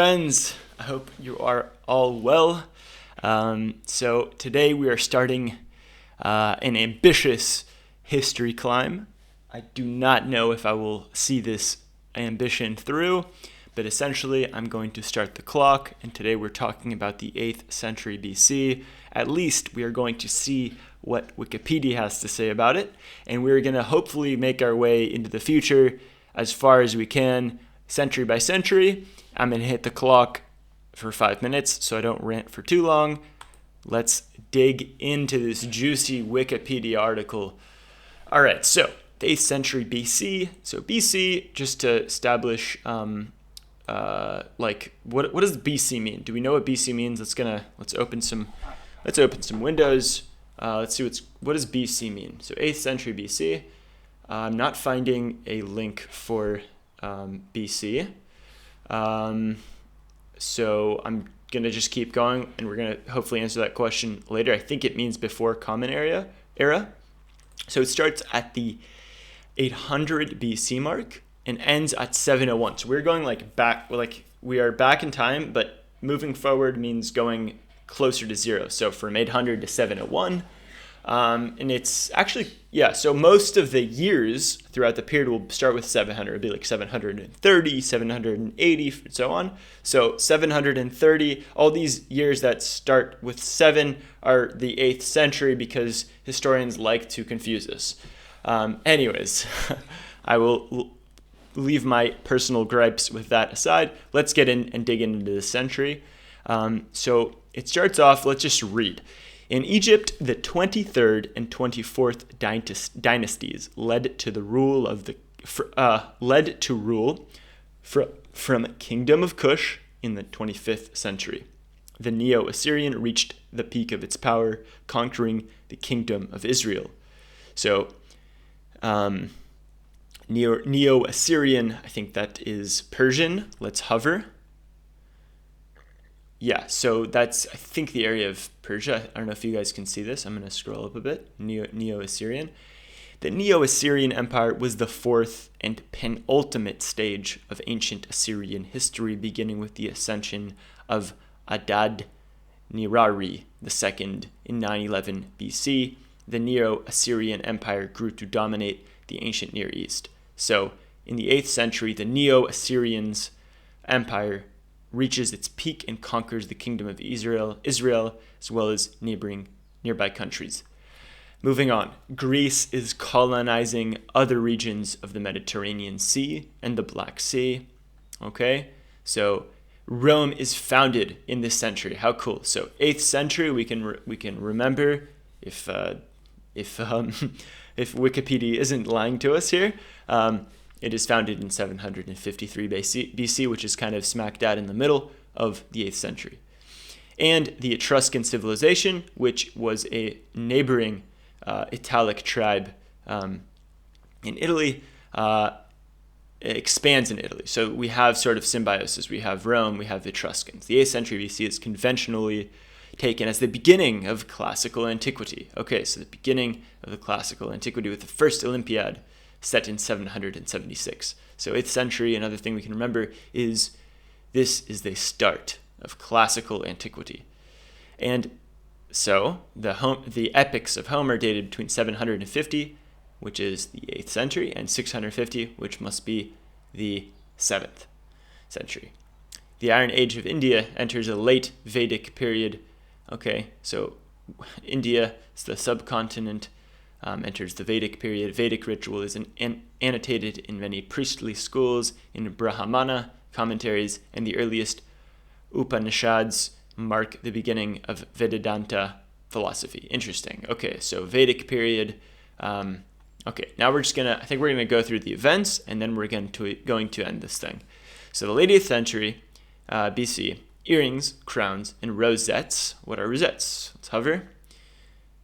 Friends, I hope you are all well. So today we are starting an ambitious history climb. I do not know if I will see this ambition through, but essentially I'm going to start the clock, and today we're talking about the 8th century BC. At least we are going to see what Wikipedia has to say about it, and we're going to hopefully make our way into the future as far as we can, century by century. I'm going to hit the clock for 5 minutes so I don't rant for too long. Let's dig into this juicy Wikipedia article. All right, so the 8th century BC. So BC, just to establish, what does BC mean? Do we know what BC means? Let's open some windows. Let's see what does BC mean. So 8th century BC. I'm not finding a link for BC. So I'm going to just keep going, and we're going to hopefully answer that question later. I think it means before Common Era. So it starts at the 800 BC mark and ends at 701. So we're going we are back in time, but moving forward means going closer to zero. So from 800 to 701. And it's actually, so most of the years throughout the period will start with 700. It'll be like 730, 780, and so on. So 730, all these years that start with 7 are the 8th century because historians like to confuse us. Anyways, I will leave my personal gripes with that aside. Let's get in and dig into the century. So it starts off, let's just read. In Egypt, the 23rd and 24th dynasties led to rule from Kingdom of Kush in the 25th century. The Neo-Assyrian reached the peak of its power, conquering the Kingdom of Israel. So, Neo-Assyrian, I think that is Persian. Let's hover. Yeah, so that's, I think, the area of Persia. I don't know if you guys can see this. I'm going to scroll up a bit. Neo-Assyrian. The Neo-Assyrian Empire was the fourth and penultimate stage of ancient Assyrian history, beginning with the ascension of Adad-Nirari II in 911 BC. The Neo-Assyrian Empire grew to dominate the ancient Near East. So, in the 8th century, the Neo-Assyrian Empire reaches its peak and conquers the Kingdom of Israel, as well as nearby countries. Moving on, Greece is colonizing other regions of the Mediterranean Sea and the Black Sea. Okay, so Rome is founded in this century. How cool! So 8th century, we can remember if Wikipedia isn't lying to us here. It is founded in 753 BC, which is kind of smack dab in the middle of the 8th century. And the Etruscan civilization, which was a neighboring Italic tribe in Italy, expands in Italy. So we have sort of symbiosis. We have Rome, we have the Etruscans. The 8th century BC is conventionally taken as the beginning of classical antiquity. Okay, so the beginning of the classical antiquity with the first Olympiad set in 776. So 8th century, another thing we can remember is this is the start of classical antiquity. And so the epics of Homer dated between 750, which is the 8th century, and 650, which must be the 7th century. The Iron Age of India enters a late Vedic period. Okay, so India is the subcontinent. Enters the Vedic period. Vedic ritual is annotated in many priestly schools, in Brahmana commentaries, and the earliest Upanishads mark the beginning of Vedanta philosophy. Interesting. Okay, so Vedic period. Okay, now I think we're gonna go through the events, and then we're going to end this thing. So the late 8th century BC, earrings, crowns, and rosettes. What are rosettes? Let's hover.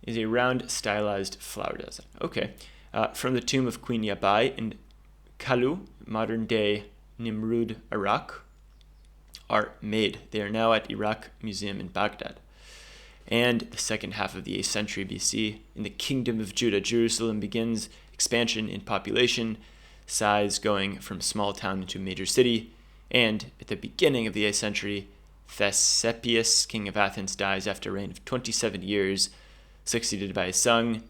Is a round, stylized flower design. Okay. From the tomb of Queen Yabai in Kalu, modern-day Nimrud, Iraq, are made. They are now at Iraq Museum in Baghdad. And the second half of the 8th century BC, in the Kingdom of Judah, Jerusalem begins expansion in population, size going from small town into major city, And at the beginning of the 8th century, Thesepius, king of Athens, dies after a reign of 27 years, succeeded by his son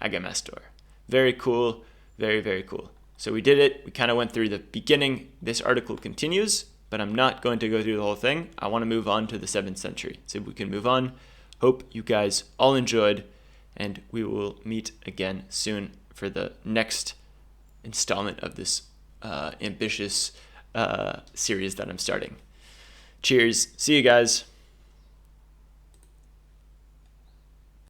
Agamestor. Very cool, very, very cool. So we did it. We kind of went through the beginning. This article continues, but I'm not going to go through the whole thing. I want to move on to the 7th century. So we can move on. Hope you guys all enjoyed, and we will meet again soon for the next installment of this ambitious series that I'm starting. Cheers. See you guys.